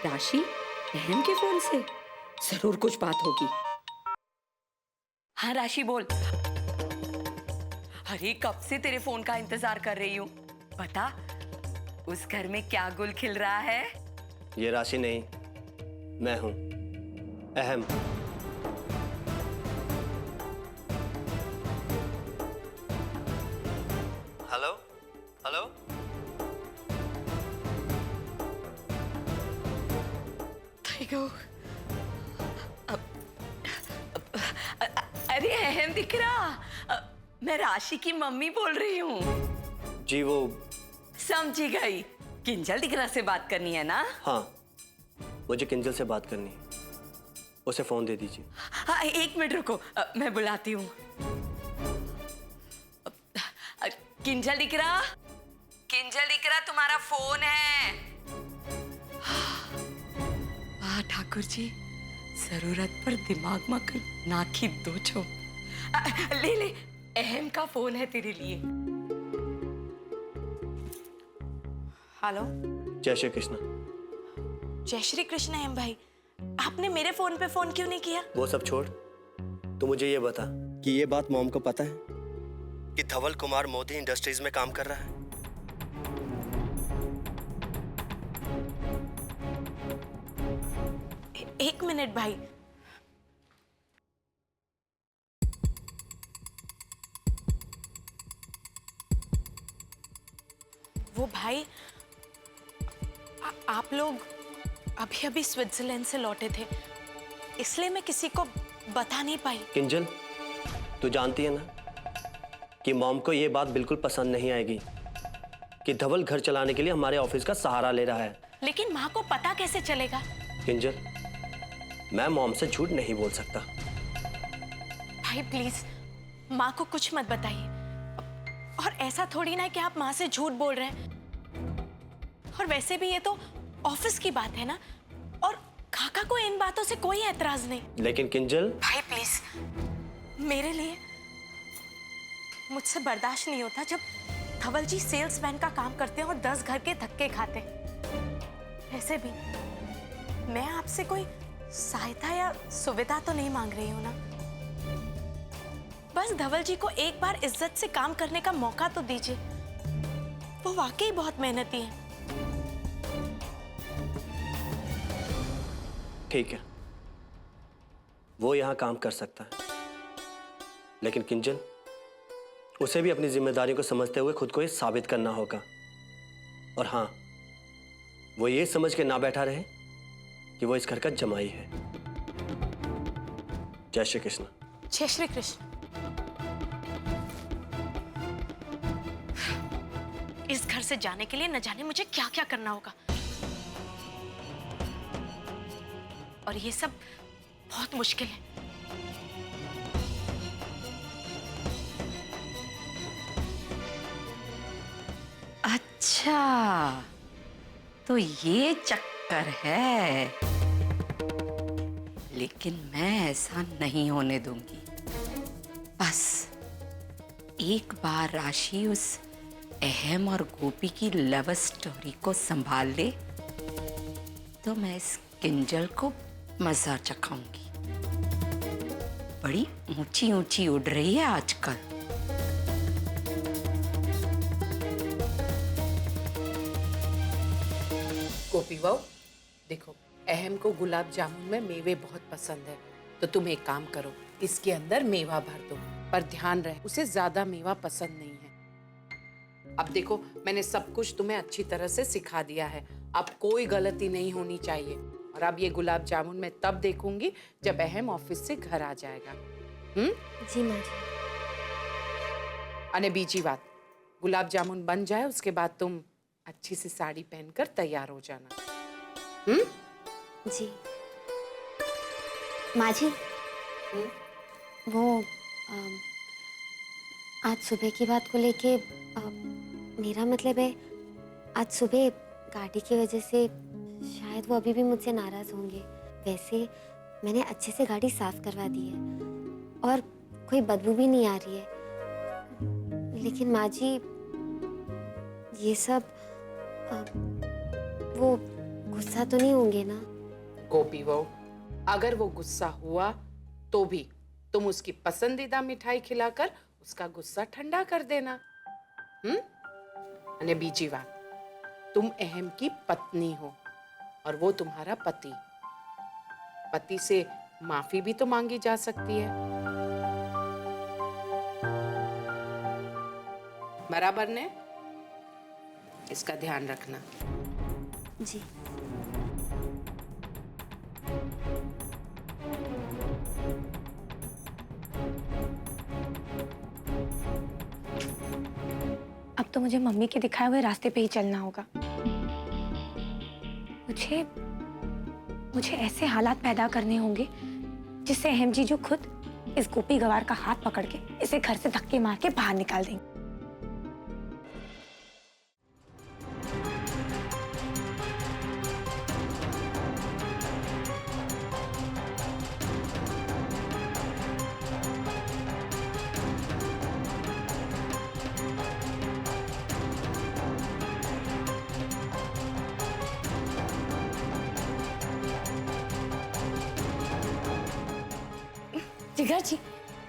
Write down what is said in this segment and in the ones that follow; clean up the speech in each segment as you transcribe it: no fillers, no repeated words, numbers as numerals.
राशि बहन के फोन से? जरूर कुछ बात होगी। हाँ राशि बोल। अरे कब से तेरे फोन का इंतजार कर रही हूँ। बता, उस घर में क्या गुल खिल रहा है? ये राशि नहीं, मैं हूं अहम। Hello hello. अरे अहम दिख रहा। मैं राशि की मम्मी बोल रही हूँ। जी वो समझी गई। किंजल दिख रहा से बात करनी है ना? हाँ, मुझे किंजल से बात करनी है, उसे फोन दे दीजिए। हाँ एक मिनट रुको, मैं बुलाती हूँ। किंजल दिख रहा? किंजल दिख रहा, तुम्हारा फोन है। वाह ठाकुर जी, जरूरत पर दिमाग मत नाखी दो छो। ले ले, अहम का फोन है तेरे लिए। हेलो। जय श्री कृष्ण। जय श्री कृष्ण अहम भाई, आपने मेरे फोन पे फोन क्यों नहीं किया? वो सब छोड़, तो मुझे ये बता कि ये बात मॉम को पता है कि धवल कुमार मोदी इंडस्ट्रीज में काम कर रहा है? एक मिनट भाई। वो भाई, आप लोग अभी अभी स्विट्जरलैंड से लौटे थे, इसलिए मैं किसी को बता नहीं पाई। किंजल, तू जानती है ना कि मॉम को ये बात बिल्कुल पसंद नहीं आएगी कि धवल घर चलाने के लिए हमारे ऑफिस का सहारा ले रहा है। लेकिन माँ को पता कैसे चलेगा? किंजल, मैं मॉम से झूठ नहीं बोल सकता। भाई प्लीज माँ को कुछ मत बताइए। और ऐसा थोड़ी ना है कि आप माँ से झूठ बोल रहे हैं। और वैसे भी ये तो ऑफिस की बात है ना, और काका को इन बातों से कोई एतराज नहीं। लेकिन किंजल। भाई प्लीज, मेरे लिए मुझसे बर्दाश्त नहीं होता जब धवल जी सेल्समैन का काम करते हैं और 10 घर के धक्के खाते हैं। वैसे भी मैं आपसे कोई सहायता या सुविधा तो नहीं मांग रही हूं ना। बस धवल जी को एक बार इज्जत से काम करने का मौका तो दीजिए। वो वाकई बहुत मेहनती हैं। ठीक है, वो यहां काम कर सकता है, लेकिन किंजल, उसे भी अपनी जिम्मेदारियों को समझते हुए खुद को ये साबित करना होगा। और हाँ, वो ये समझ के ना बैठा रहे कि वो इस घर का जमाई है। जय श्री कृष्ण। जय श्री कृष्ण। इस घर से जाने के लिए न जाने मुझे क्या क्या करना होगा, और ये सब बहुत मुश्किल है। अच्छा, तो ये चक्कर है। लेकिन मैं ऐसा नहीं होने दूंगी। बस एक बार राशि उस अहम और गोपी की लव स्टोरी को संभाल ले तो मैं इस किंजल को मजा चखाऊंगी। बड़ी ऊंची ऊंची उड़ रही है आजकल। गोपी बहू, देखो अहम को गुलाब जामुन में मेवे बहुत पसंद है, तो तुम एक काम करो, इसके अंदर मेवा भर दो, पर ध्यान रहे उसे ज्यादा मेवा पसंद नहीं है। अब देखो, मैंने सब कुछ तुम्हें अच्छी तरह से सिखा दिया है, अब कोई गलती नहीं होनी चाहिए। और अब ये गुलाब जामुन मैं तब देखूंगी जब अहम ऑफिस से घर आ जाएगा। जी माँ जी। अने बीजी बात, गुलाब जामुन बन जाए उसके बाद तुम अच्छी सी साड़ी पहनकर तैयार हो जाना। जी माँ जी। वो आज सुबह की बात को लेके मेरा मतलब है, आज सुबह गाड़ी की वजह से शायद वो अभी भी मुझसे नाराज होंगे। वैसे मैंने अच्छे से गाड़ी साफ करवा दी है और कोई बदबू भी नहीं आ रही है। लेकिन माँ जी, ये सब वो गुस्सा तो नहीं होंगे ना? गोपी बहू, अगर वो गुस्सा हुआ तो भी तुम उसकी पसंदीदा मिठाई खिलाकर उसका गुस्सा ठंडा कर देना। અને બીજી વાત, तुम अहम की पत्नी हो और वो तुम्हारा पति। पति से माफी भी तो मांगी जा सकती है, बराबर ने? इसका ध्यान रखना। जी। अब तो मुझे मम्मी के दिखाए हुए रास्ते पे ही चलना होगा। मुझे ऐसे हालात पैदा करने होंगे जिससे अहम जीजू खुद इस गोपी गवार का हाथ पकड़ के इसे घर से धक्के मार के बाहर निकाल देंगे। जिगर जी,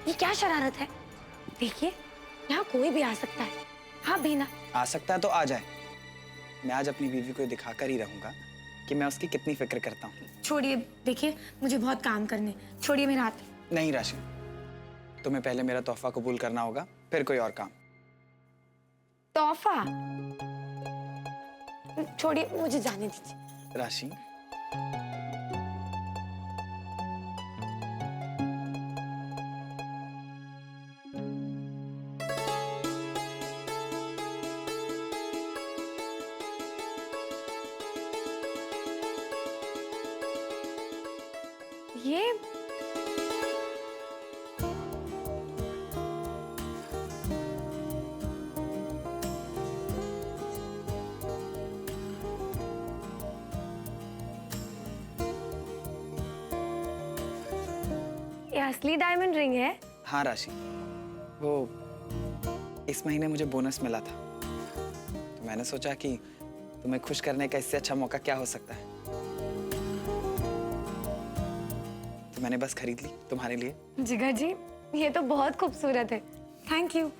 ये क्या शरारत है? देखिए, यहाँ कोई भी आ सकता है। हाँ भी ना। आ सकता है तो आ जाए। मैं आज अपनी बीवी को दिखाकर ही रहूंगा कि मैं उसकी कितनी फिक्र करता हूँ। छोड़िए, देखिए मुझे बहुत काम करने, छोड़िए मेरा हाथ। नहीं राशि, तुम्हें पहले मेरा तोहफा कबूल करना होगा, फिर कोई और काम। तोहफा? छोड़िए, मुझे जाने दीजिए। राशि, ये असली डायमंड रिंग है? हाँ राशि, वो इस महीने मुझे बोनस मिला था, तो मैंने सोचा कि तुम्हें खुश करने का इससे अच्छा मौका क्या हो सकता है, तो मैंने बस खरीद ली तुम्हारे लिए। जिगर जी, ये तो बहुत खूबसूरत है। Thank you.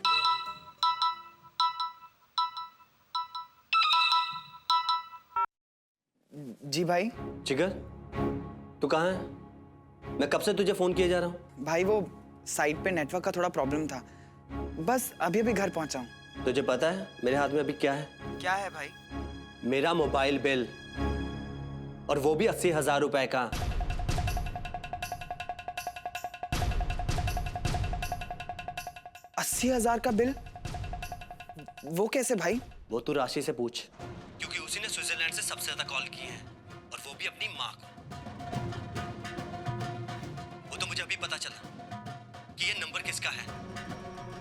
जी भाई। जिगर, तू कहाँ है? मैं कब से तुझे फोन किए जा रहा हूँ। भाई वो साइट पे नेटवर्क का थोड़ा प्रॉब्लम था, बस अभी अभी घर पहुंचा हूँ। तुझे पता है मेरे हाथ में अभी क्या है? क्या है भाई? मेरा मोबाइल बिल, और वो भी 80,000 रुपए का। $80,000 का बिल? वो कैसे भाई? वो तू राशि से पूछ, क्योंकि उसी ने स्विट्जरलैंड से सबसे ज्यादा कॉल की है, और वो भी अपनी माँ को। वो तो मुझे अभी पता चला कि ये नंबर किसका है।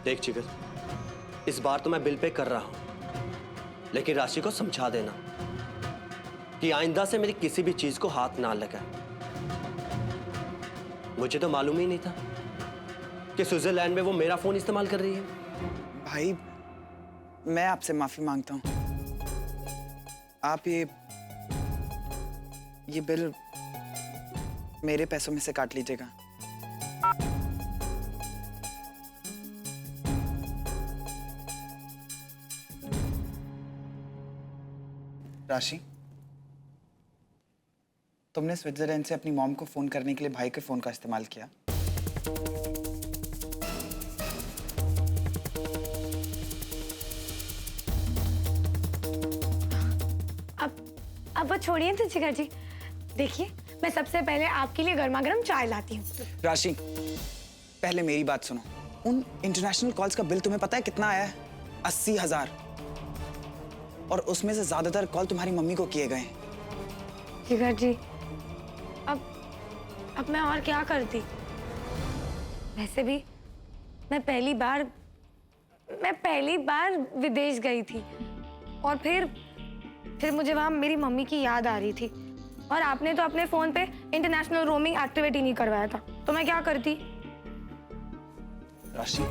देख जिगर, इस बार तो मैं बिल पे कर रहा हूं, लेकिन राशि को समझा देना कि आइंदा से मेरी किसी भी चीज को हाथ ना लगाए। मुझे तो मालूम ही नहीं था कि स्विट्जरलैंड में वो मेरा फोन इस्तेमाल कर रही है। भाई मैं आपसे माफी मांगता हूँ, आप ये बिल मेरे पैसों में से काट लीजिएगा। राशि, तुमने स्विट्जरलैंड से अपनी मॉम को फोन करने के लिए भाई के फोन का इस्तेमाल किया। अब वो छोड़िए तो जिगर जी, देखिए मैं सबसे पहले आपके लिए गर्मा गर्म चाय लाती हूँ। राशि, पहले मेरी बात सुनो। उन इंटरनेशनल कॉल्स का बिल तुम्हें पता है कितना आया है? 80,000, और उसमें से ज्यादातर कॉल तुम्हारी मम्मी को किए गए हैं। जिगर जी, अब मैं और क्या करती? वैसे भी मैं पहली बार विदेश गई थी, और फिर मुझे वहां मेरी मम्मी की याद आ रही थी, और आपने तो अपने फोन पे इंटरनेशनल रोमिंग एक्टिवेट ही नहीं करवाया था, तो मैं क्या करती? राशि,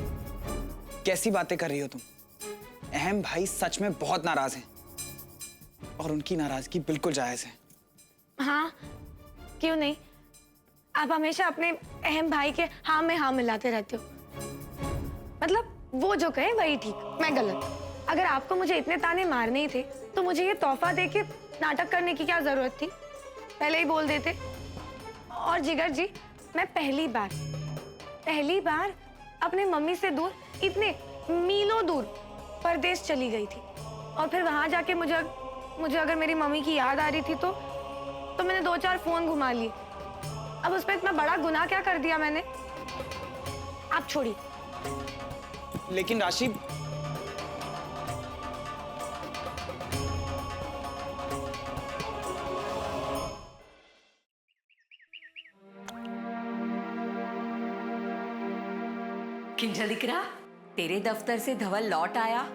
कैसी बातें कर रही हो तुम? अहम भाई सच में बहुत नाराज हैं, और उनकी नाराजगी बिल्कुल जायज है। हाँ, क्यों नहीं? आप हमेशा अपने अहम भाई के हाँ में हाँ मिलाते रहते हो। मतलब वो जो कहे वही ठीक, मैं गलत। अगर आपको मुझे इतने ताने मारने ही थे तो मुझे ये तोहफा देके नाटक करने की क्या जरूरत थी? पहले ही बोल देते। और जिगर जी, मैं पहली बार अपने मम्मी से दूर, इतने मीलों दूर परदेश चली गई थी। और फिर वहां जाके मुझे अगर मेरी मम्मी की याद आ रही थी तो मैंने 2-4 फोन घुमा लिए। अब उस पर इतना बड़ा गुनाह क्या कर दिया मैंने? आप छोड़िए। लेकिन राशि, किंजल दिख रहा, तेरे दफ्तर से धवल लौट आया।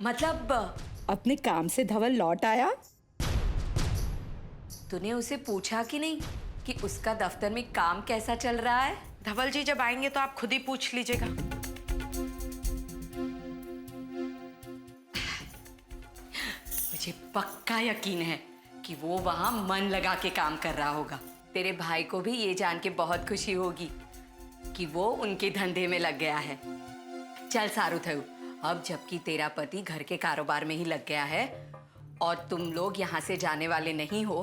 मतलब अपने काम से धवल लौट आया? तूने उसे पूछा कि नहीं कि उसका दफ्तर में काम कैसा चल रहा है? धवल जी जब आएंगे तो आप खुद ही पूछ लीजिएगा। मुझे पक्का यकीन है कि वो वहां मन लगा के काम कर रहा होगा। तेरे भाई को भी ये जान के बहुत खुशी होगी कि वो उनके धंधे में लग गया है। चल सारू थयू, अब जबकि तेरा पति घर के कारोबार में ही लग गया है और तुम लोग यहाँ से जाने वाले नहीं हो,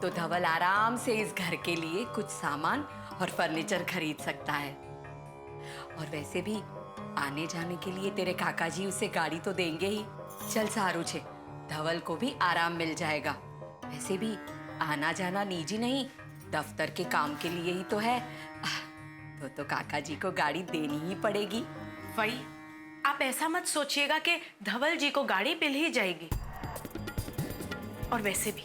तो धवल आराम से इस घर के लिए कुछ सामान और फर्नीचर खरीद सकता है। और वैसे भी आने जाने के लिए तेरे काका जी उसे गाड़ी तो देंगे ही। चल सारू छे, धवल को भी आराम मिल जाएगा। वैसे भी आना जाना निजी नहीं, दफ्तर के काम के लिए ही तो है। तो काका जी को गाड़ी देनी ही पड़ेगी। वही, आप ऐसा मत सोचिएगा कि धवल जी को गाड़ी मिल ही जाएगी। और वैसे भी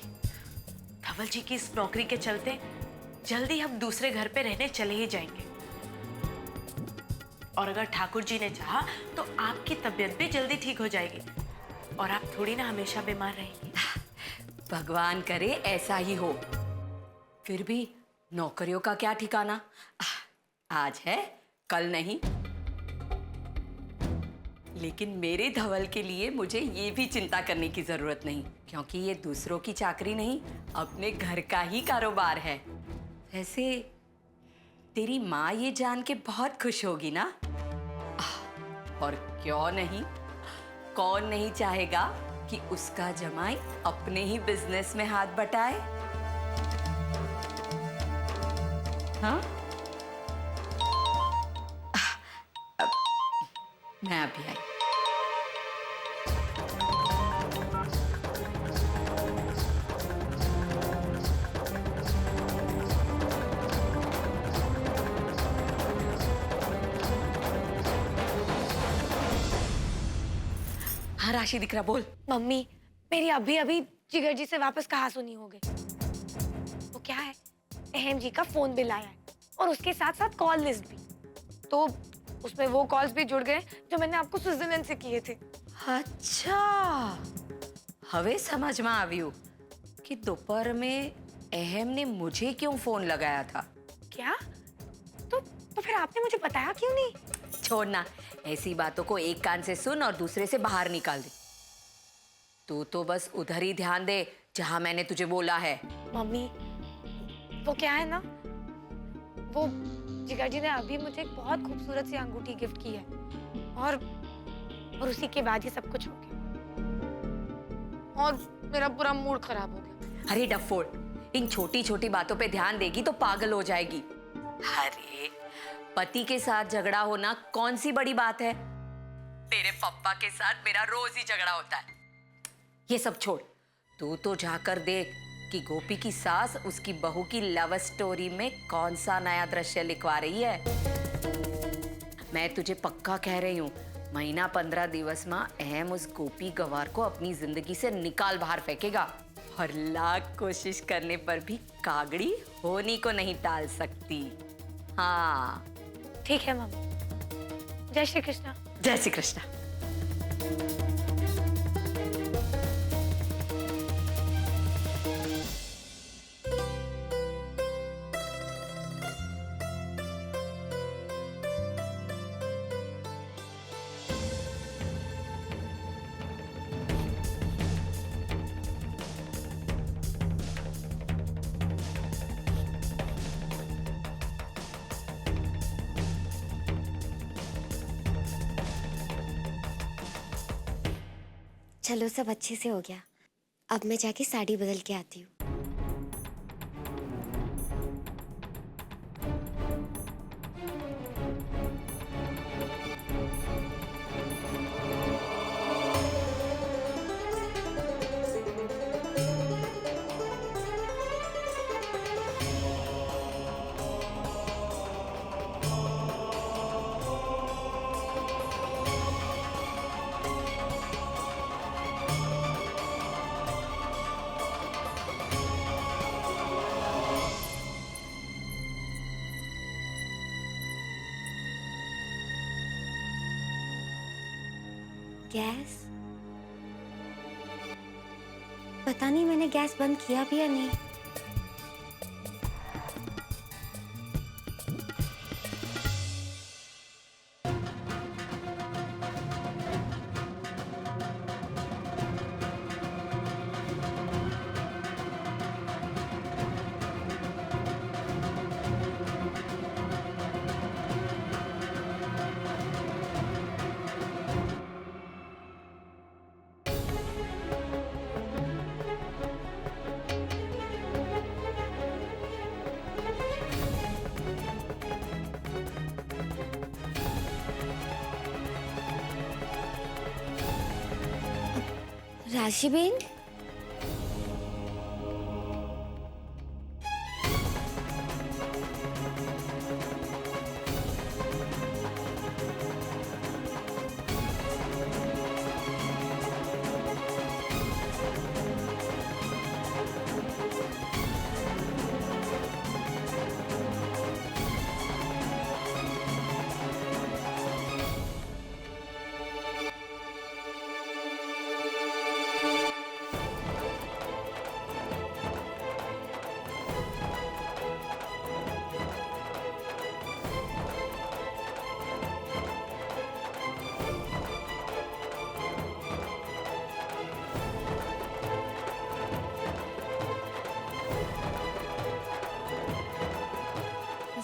धवल जी की इस नौकरी के चलते जल्दी हम दूसरे घर पे रहने चले ही जाएंगे। और अगर ठाकुर जी ने चाहा तो आपकी तबीयत भी जल्दी ठीक हो जाएगी और आप थोड़ी ना हमेशा बीमार रहेंगी। भगवान करे ऐसा ही हो। फिर भी नौकरियों का क्या ठिकाना, आज है कल नहीं। लेकिन मेरे धवल के लिए मुझे ये भी चिंता करने की जरूरत नहीं, क्योंकि ये दूसरों की चाकरी नहीं, अपने घर का ही कारोबार है। वैसे तेरी माँ ये जान के बहुत खुश होगी ना? और क्यों नहीं, कौन नहीं चाहेगा कि उसका जमाई अपने ही बिजनेस में हाथ बटाए? हाँ? मैं अभी आई। हाँ राशि दिख रहा, बोल। मम्मी, मेरी अभी जिगर जी से वापस कहाँ सुनी हो गई। वो क्या है, अहम जी का फोन बिल आया है और उसके साथ साथ कॉल लिस्ट भी। तो उसमें वो कॉल्स भी जुड़ गए जो मैंने आपको स्विट्जरलैंड से किए थे। अच्छा, हवे समझ में आव्યું कि दोपहर में अहम ने मुझे क्यों फोन लगाया था। क्या? तो फिर आपने मुझे बताया क्यों नहीं? छोड़ना, ऐसी बातों को एक कान से सुन और दूसरे से बाहर निकाल दे। तू तो बस उधर ही ध्यान दे जहां मैंने तुझे बोला है। मम्मी, वो क्या है ना, वो जिगर जी ने अभी मुझे एक बहुत खूबसूरत सी अंगूठी गिफ्ट की है और उसी के बाद ही सब कुछ हो गया और मेरा पूरा मूड खराब हो गया। अरे डफोड़, इन छोटी छोटी बातों पे ध्यान देगी तो पागल हो जाएगी। अरे पति के साथ झगड़ा होना कौन सी बड़ी बात है? तेरे पप्पा के साथ मेरा रोज ही झगड़ा होता है। ये सब छोड़, तू तो जाकर देख कि गोपी की सास उसकी बहू की लव स्टोरी में कौन सा नया दृश्य लिखवा रही है। मैं तुझे पक्का कह रही हूँ, महीना 15 दिवस में अहम उस गोपी गवार को अपनी जिंदगी से निकाल बाहर फेंकेगा और लाख कोशिश करने पर भी कागड़ी होनी को नहीं टाल सकती। हाँ ठीक है मम्मी। जय श्री कृष्णा। जय श्री कृष्णा। चलो सब अच्छे से हो गया। अब मैं जाके साड़ी बदल के आती हूँ। गैस, पता नहीं मैंने गैस बंद किया भी या नहीं। राशि बेन,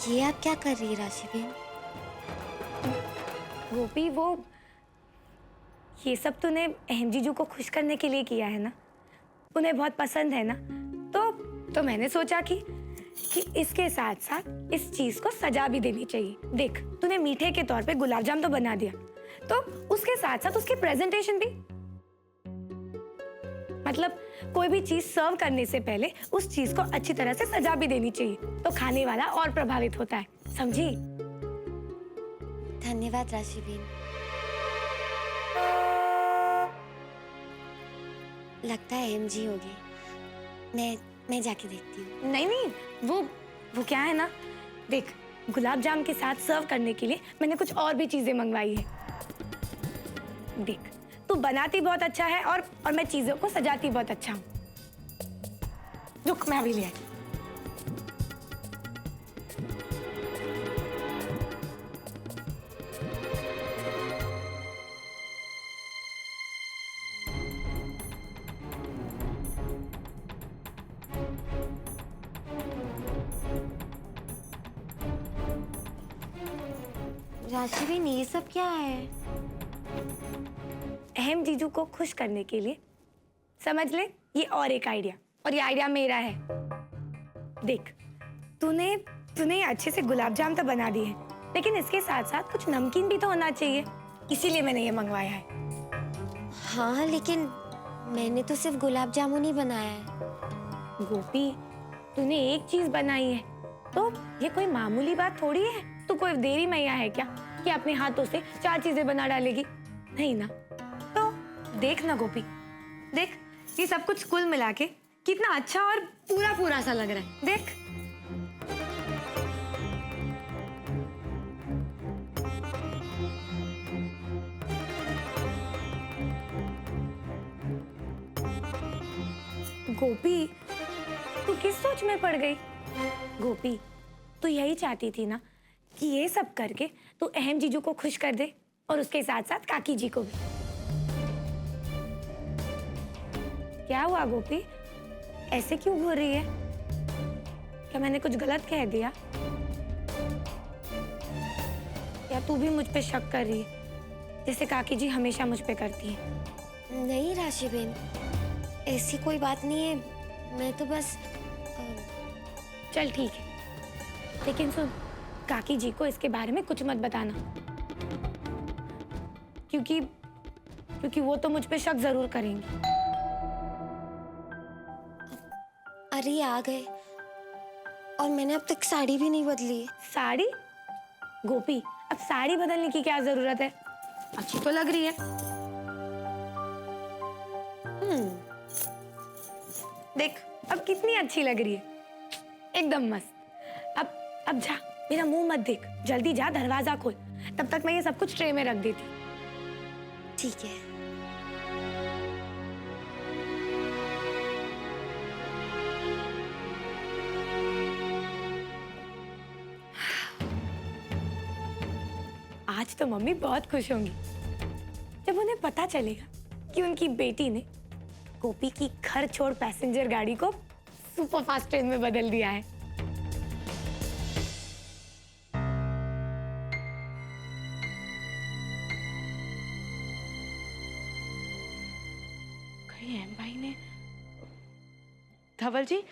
ये आप क्या कर रही है राशि बेन? गोपी, वो ये सब तूने अहम जीजू को खुश करने के लिए किया है ना? उन्हें बहुत पसंद है ना? तो मैंने सोचा कि इसके साथ साथ इस चीज को सजा भी देनी चाहिए। देख, तूने मीठे के तौर पे गुलाब जाम तो बना दिया, तो उसके साथ साथ उसकी प्रेजेंटेशन भी, मतलब कोई भी चीज सर्व करने से पहले उस चीज को अच्छी तरह से सजा भी देनी चाहिए, तो खाने वाला और प्रभावित होता है, समझी? धन्यवाद राशि बेन। लगता है एमजी हो गई। मैं जाके देखती हूँ। नहीं, वो क्या है ना, देख, गुलाब जाम के साथ सर्व करने के लिए मैंने कुछ और भी चीजें मंगवाई है। देख, तू बनाती बहुत अच्छा है और मैं चीजों को सजाती बहुत अच्छा हूँ। रुक, मैं अभी ले आई। राशि बेन, ये सब क्या है? अहम जीजू को खुश करने के लिए, समझ ले, ये और एक आइडिया, और ये आइडिया मेरा है। देख, तूने अच्छे से गुलाब जाम तो बना दिए हैं, लेकिन इसके साथ साथ कुछ नमकीन भी तो होना चाहिए, इसीलिए मैंने ये मंगवाया है। हाँ, लेकिन मैंने तो सिर्फ गुलाब जामुन ही बनाया है। गोपी, तूने एक चीज बनाई है, तो ये कोई मामूली बात थोड़ी है। तू कोई देरी मैया है क्या कि अपने हाथों से 4 चीजें बना डालेगी? नहीं ना। तो देख ना गोपी, देख, ये सब कुछ कुल मिला के कितना अच्छा और पूरा पूरा सा लग रहा है। देख, गोपी, तू किस सोच में पड़ गई? गोपी, तू यही चाहती थी ना कि ये सब करके तू अहम जीजू को खुश कर दे और उसके साथ साथ काकी जी को भी। क्या हुआ गोपी, ऐसे क्यों घूर रही है? क्या मैंने कुछ गलत कह दिया? या तू भी मुझ पे शक कर रही है, जैसे काकी जी हमेशा मुझ पे करती है? नहीं राशि बेन, ऐसी कोई बात नहीं है। मैं तो बस चल ठीक है, लेकिन सुन, काकी जी को इसके बारे में कुछ मत बताना, क्योंकि वो तो मुझ पे शक जरूर करेंगी। अरे ये आ गए और मैंने अब तक साड़ी भी नहीं बदली। साड़ी? गोपी, अब साड़ी बदलने की क्या जरूरत है? अच्छी तो लग रही है। देख अब कितनी अच्छी लग रही है, एकदम मस्त। अब जा, मेरा मुंह मत देख, जल्दी जा, दरवाजा खोल। तब तक मैं ये सब कुछ ट्रे में रख देती। ठीक है। आज तो मम्मी बहुत खुश होंगी जब उन्हें पता चलेगा कि उनकी बेटी ने गोपी की घर छोड़ पैसेंजर गाड़ी को सुपर फास्ट ट्रेन में बदल दिया है। कहीं एम भाई ने। धवल जी,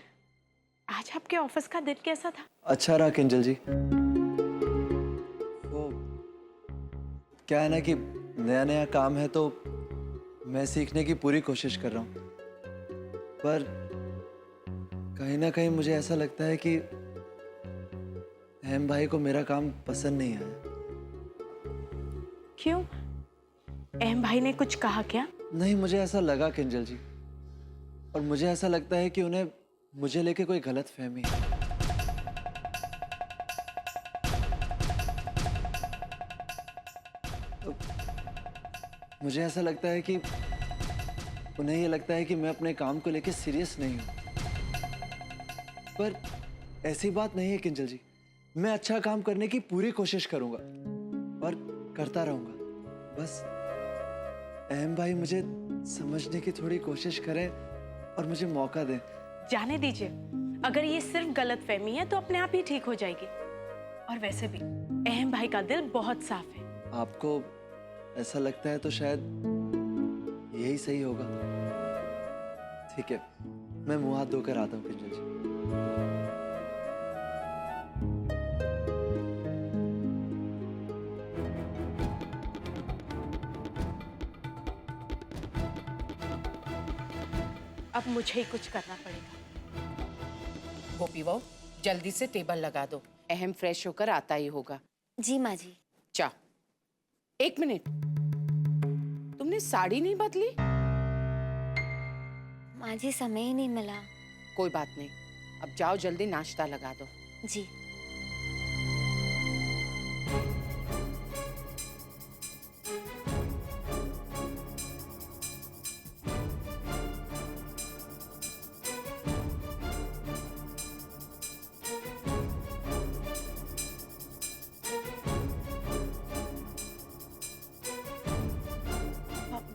आज आपके ऑफिस का दिन कैसा था? अच्छा रहा किंजल जी। वो क्या है ना कि नया नया काम है तो मैं सीखने की पूरी कोशिश कर रहा हूँ, पर कहीं ना कहीं मुझे ऐसा लगता है कि अहम भाई को मेरा काम पसंद नहीं आया। क्यों? एम भाई ने कुछ कहा क्या? नहीं, मुझे ऐसा लगा किंजल जी, और मुझे ऐसा लगता है कि उन्हें मुझे लेके कोई गलत फहमी है। मुझे ऐसा लगता है कि उन्हें ये लगता है कि मैं अपने काम को लेके सीरियस नहीं हूं, पर ऐसी बात नहीं है किंजल जी। मैं अच्छा काम करने की पूरी कोशिश करूंगा और करता रहूंगा। बस अहम भाई मुझे समझने की थोड़ी कोशिश करें और मुझे मौका दें। जाने दीजिए, अगर ये सिर्फ गलतफहमी है तो अपने आप ही ठीक हो जाएगी। और वैसे भी अहम भाई का दिल बहुत साफ है। आपको ऐसा लगता है तो शायद यही सही होगा। ठीक है, मैं मुंह हाथ धोकर आता हूँ किंजल जी। अब मुझे ही कुछ करना पड़ेगा। गोपी बहू, जल्दी से टेबल लगा दो, अहम फ्रेश होकर आता ही होगा। जी माँ जी। चा, 1 मिनट, तुमने साड़ी नहीं बदली? माँ जी समय ही नहीं मिला। कोई बात नहीं, अब जाओ जल्दी नाश्ता लगा दो। जी।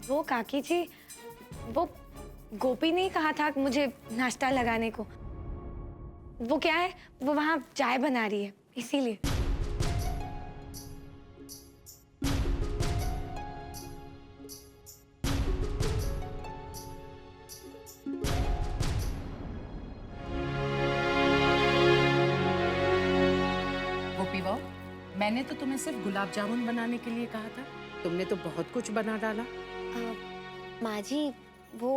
वो काकी जी, वो गोपी ने ही कहा था मुझे नाश्ता लगाने को। वो क्या है, वो वहां चाय बना रही है, इसीलिए। गोपी बहू, मैंने तो तुम्हें सिर्फ गुलाब जामुन बनाने के लिए कहा था, तुमने तो बहुत कुछ बना डाला। माँ जी, वो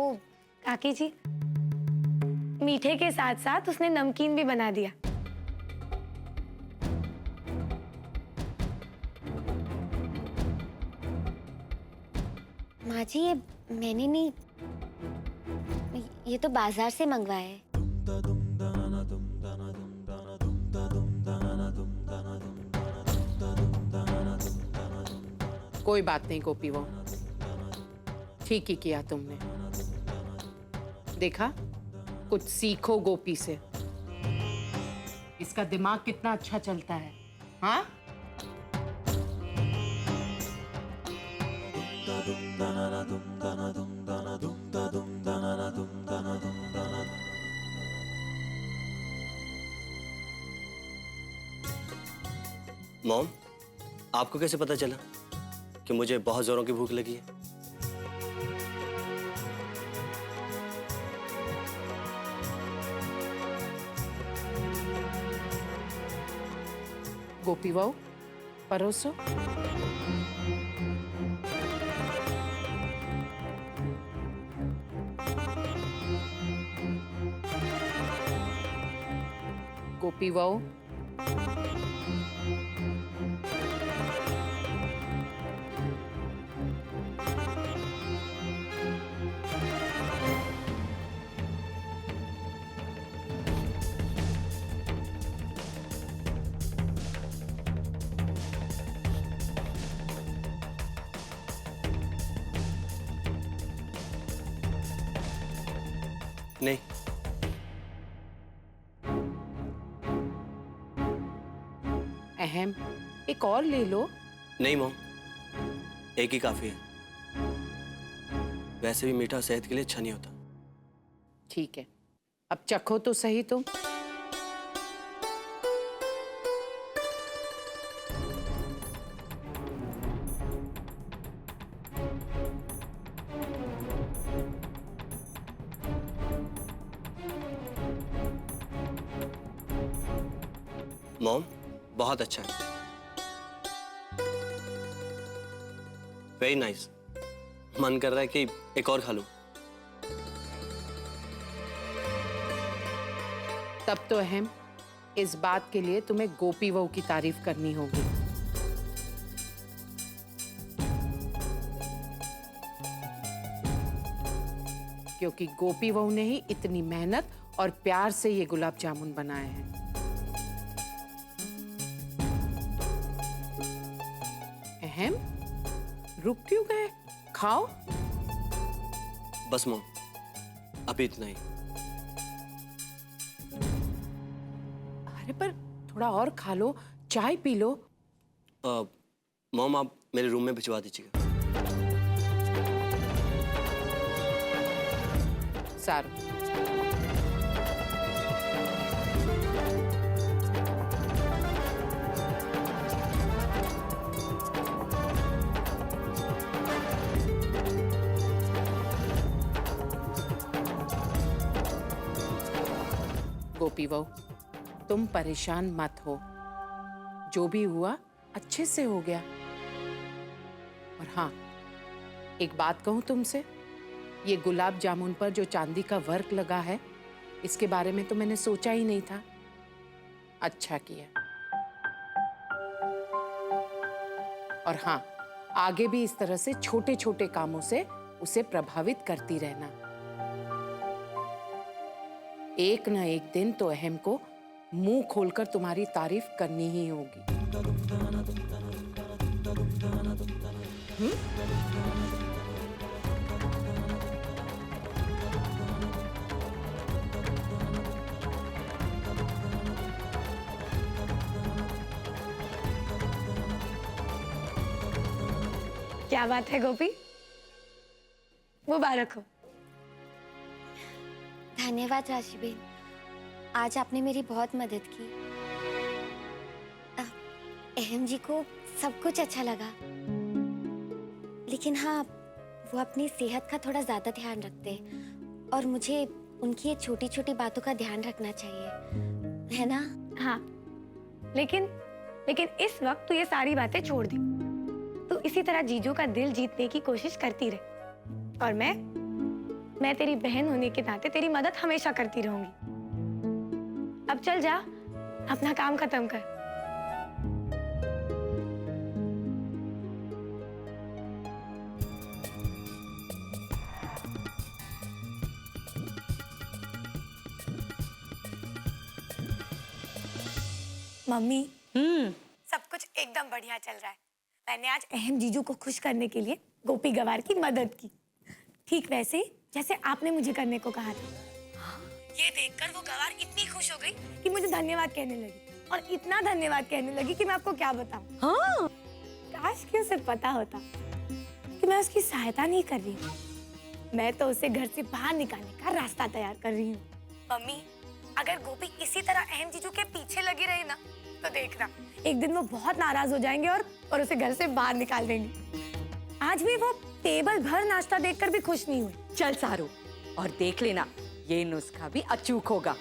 काकी जी, मीठे के साथ साथ उसने नमकीन भी बना दिया। माँ जी, ये मैंने नहीं, ये तो बाजार से मंगवाया है। कोई बात नहीं गोपी बहू, ठीक ही किया तुमने। देखा, कुछ सीखो गोपी से। इसका दिमाग कितना अच्छा चलता है, हाँ? मॉम, आपको कैसे पता चला कि मुझे बहुत जोरों की भूख लगी है? गोपी बहू परोसो। गोपी बहू नहीं, अहम एक और ले लो। नहीं मॉम, एक ही काफी है। वैसे भी मीठा सेहत के लिए अच्छा नहीं होता। ठीक है, अब चखो तो सही तुम। मॉम, बहुत अच्छा है। Very nice. मन कर रहा है कि एक और खा लूं। तब तो अहम इस बात के लिए तुम्हें गोपी बहू की तारीफ करनी होगी। क्योंकि गोपी बहू ने ही इतनी मेहनत और प्यार से ये गुलाब जामुन बनाए हैं। अहम रुक क्यों गए? खाओ। बस मॉम, अभी इतना ही। अरे पर थोड़ा और खा लो, चाय पी लो। मॉम, आप मेरे रूम में भिजवा दीजिएगा। सारू। गोपी बहू, तुम परेशान मत हो। जो भी हुआ अच्छे से हो गया। और हाँ, एक बात कहूं तुमसे, ये गुलाब जामुन पर जो चांदी का वर्क लगा है, इसके बारे में तो मैंने सोचा ही नहीं था। अच्छा किया। और हाँ, आगे भी इस तरह से छोटे छोटे कामों से उसे प्रभावित करती रहना। एक न एक दिन तो अहम को मुंह खोलकर तुम्हारी तारीफ करनी ही होगी। क्या बात है गोपी, मुबारक हो। धन्यवाद राशि बेन, आज आपने मेरी बहुत मदद की। अहम जी को सब कुछ अच्छा लगा, लेकिन हाँ, वो अपनी सेहत का थोड़ा ज्यादा ध्यान रखते और मुझे उनकी ये छोटी छोटी बातों का ध्यान रखना चाहिए, है ना? हाँ, लेकिन इस वक्त तू ये सारी बातें छोड़ दे। तू इसी तरह जीजू का दिल जीतने की कोशिश करती रहे और मैं तेरी बहन होने के नाते तेरी मदद हमेशा करती रहूंगी। अब चल जा, अपना काम खत्म कर। मम्मी, सब कुछ एकदम बढ़िया चल रहा है। मैंने आज अहम जीजू को खुश करने के लिए गोपी गवार की मदद की, ठीक वैसे ही जैसे आपने मुझे करने को कहा था। ये देखकर वो गवार इतनी खुश हो गई कि मुझे धन्यवाद कहने लगी, और इतना धन्यवाद कहने लगी कि मैं आपको क्या बताऊं। हाँ, काश कि उसे पता होता कि मैं उसकी सहायता नहीं कर रही हूँ, मैं तो उसे घर से बाहर निकालने का रास्ता तैयार कर रही हूँ। मम्मी, अगर गोपी इसी तरह अहम जीजू के पीछे लगी रही ना, तो देखना एक दिन वो बहुत नाराज हो जाएंगे और उसे घर से बाहर निकाल देंगे। आज भी वो टेबल भर नाश्ता देखकर भी खुश नहीं हुई। चल सारू, और देख लेना ये नुस्खा भी अचूक होगा।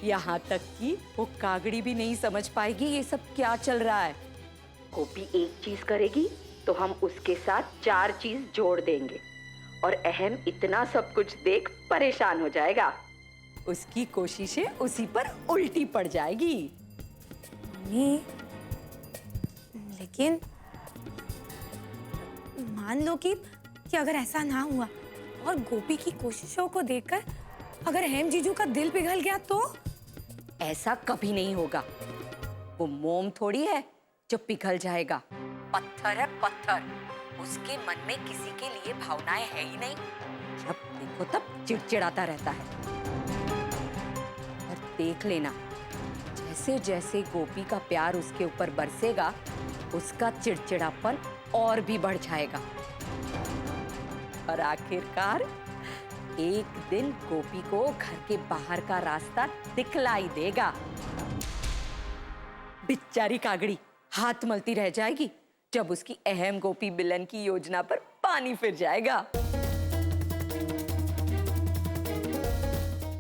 यहाँ तक कि वो कागड़ी भी नहीं समझ पाएगी ये सब क्या चल रहा है। गोपी एक चीज करेगी तो हम उसके साथ 4 चीज जोड़ देंगे और अहम इतना सब कुछ देख परेशान हो जाएगा। उसकी कोशिशें उसी पर उल्टी पड़ जाएगी। मम्मी, लेकिन मान लो कि अगर ऐसा ना हुआ और गोपी की कोशिशों को देखकर अगर अहम जीजू का दिल पिघल गया तो? ऐसा कभी नहीं होगा। वो मोम थोड़ी है जो पिघल जाएगा, पत्थर है पत्थर। उसके मन में किसी के लिए भावनाएं है ही नहीं। जब देखो तब चिड़चिड़ाता रहता है। और देख लेना, जैसे जैसे गोपी का प्यार उसके ऊपर बरसेगा उसका चिड़चिड़ापन और भी बढ़ जाएगा और आखिरकार एक दिन गोपी को घर के बाहर का रास्ता दिखलाई देगा। बेचारी कागड़ी हाथ मलती रह जाएगी जब उसकी अहम गोपी बिलन की योजना पर पानी फिर जाएगा।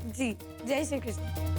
जी, जय श्री कृष्ण।